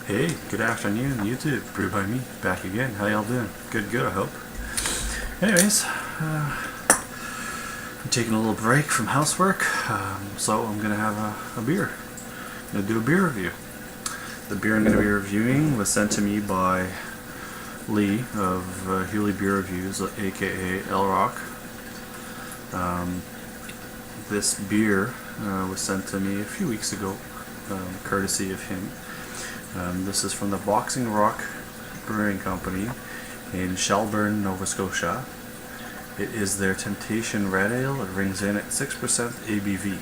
Hey, good afternoon, YouTube. Brewed by me, back again. How y'all doing? Good, I hope. Anyways, I'm taking a little break from housework, so I'm gonna have a beer. I'm gonna do a beer review. The beer I'm gonna be reviewing was sent to me by Lee of Hewley Beer Reviews, aka elharlock. This beer was sent to me a few weeks ago, courtesy of him. This is from the Boxing Rock Brewing Company in Shelburne, Nova Scotia. It is their Temptation Red Ale. It rings in at 6% ABV.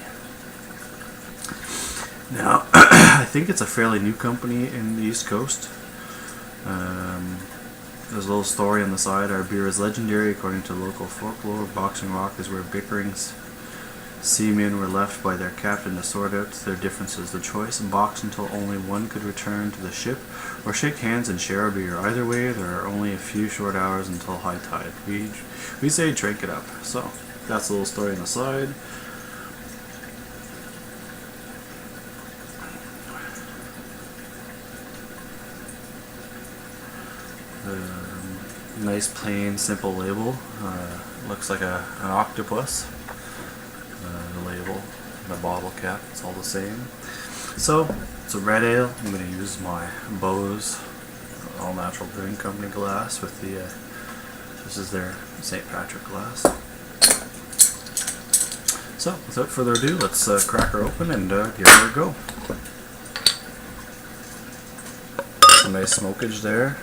Now, I think it's a fairly new company in the East Coast. There's a little story on the side. Our beer is legendary according to local folklore. Boxing Rock is where bickerings seamen were left by their captain to sort out their differences. The choice boxed until only one could return to the ship or shake hands and share a beer. Either way, there are only a few short hours until high tide. We say drink it up. So that's a little story on the side. Nice plain simple label. Looks like an octopus. The label, the bottle cap, it's all the same. So it's a red ale. I'm going to use my Bose all natural brewing company glass with the this is their St. Patrick glass. So without further ado, let's crack her open and give her a go. Some nice smokage there.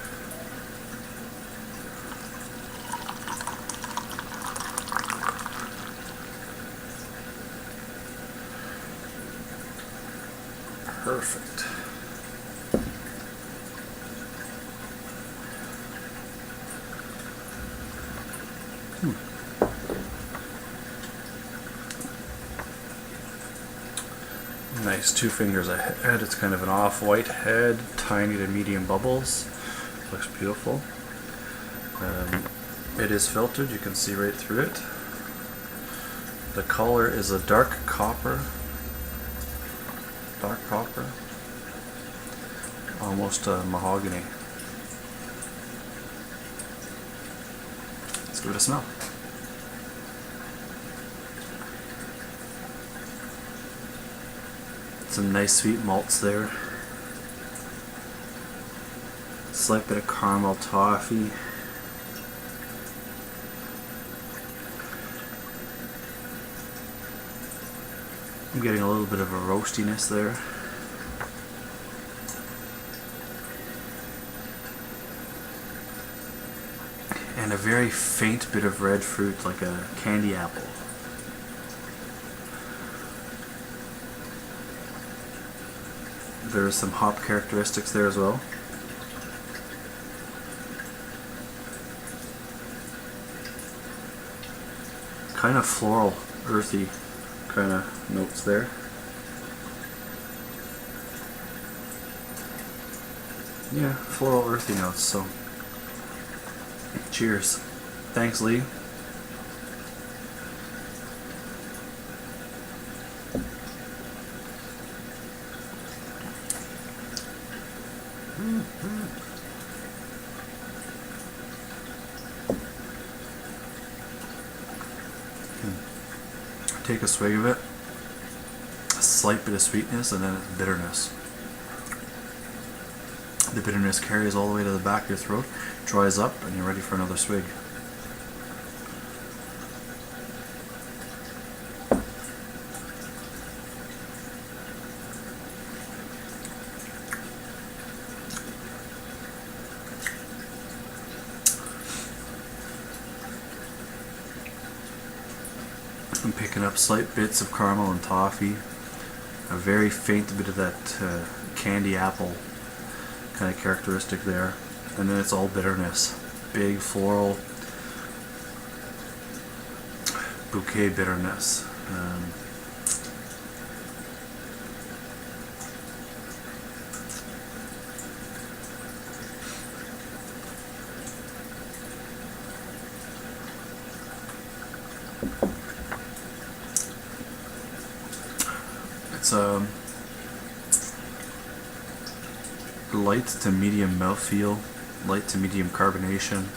Perfect. Nice 2 fingers ahead. It's kind of an off-white head, tiny to medium bubbles. Looks beautiful. It is filtered. You can see right through it. The color is a dark copper, almost mahogany. Let's give it a smell. Some nice sweet malts there. Slight bit of caramel toffee. I'm getting a little bit of a roastiness there. And a very faint bit of red fruit, like a candy apple. There's some hop characteristics there as well. Kind of floral, earthy kind of notes there. Yeah, floral, earthy notes. So, cheers. Thanks, Lee. Take a swig of it. A slight bit of sweetness and then bitterness. The bitterness carries all the way to the back of your throat, dries up, and you're ready for another swig. I'm picking up slight bits of caramel and toffee, a very faint bit of that candy apple kind of characteristic there, and then it's all bitterness. Big floral bouquet bitterness. It's light to medium mouthfeel, light to medium carbonation.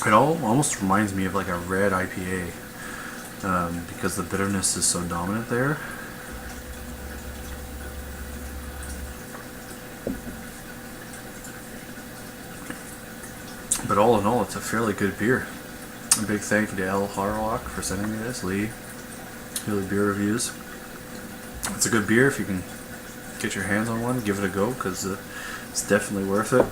It almost reminds me of like a red IPA, because the bitterness is so dominant there. But all in all, it's a fairly good beer. A big thank you to elharlock for sending me this. Lee Beer Reviews. It's a good beer. If you can get your hands on one, give it a go, because it's definitely worth it.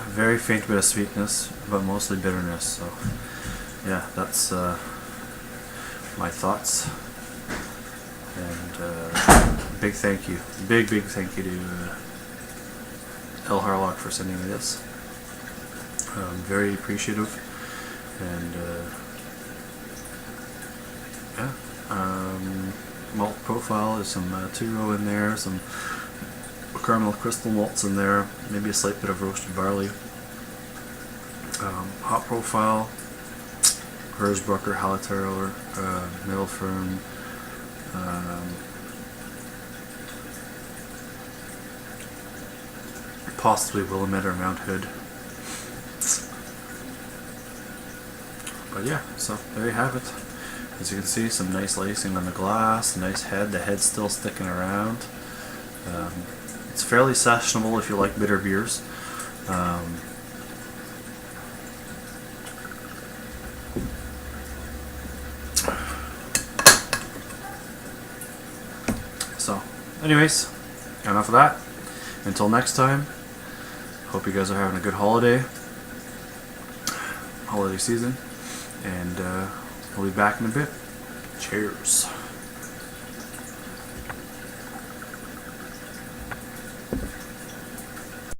Very faint bit of sweetness, but mostly bitterness. So yeah, that's my thoughts. And big thank you, big thank you to elharlock for sending me this. Very appreciative. And yeah, malt profile is some 2-row in there, some caramel crystal malts in there, maybe a slight bit of roasted barley. Hop profile, Hersbrucker, Hallertauer, Mittelfern, possibly Willamette or Mount Hood. But yeah, so there you have it. As you can see, some nice lacing on the glass, nice head, the head's still sticking around. It's fairly sessionable if you like bitter beers. So, anyways, enough of that. Until next time, hope you guys are having a good holiday season, and we'll be back in a bit. Cheers.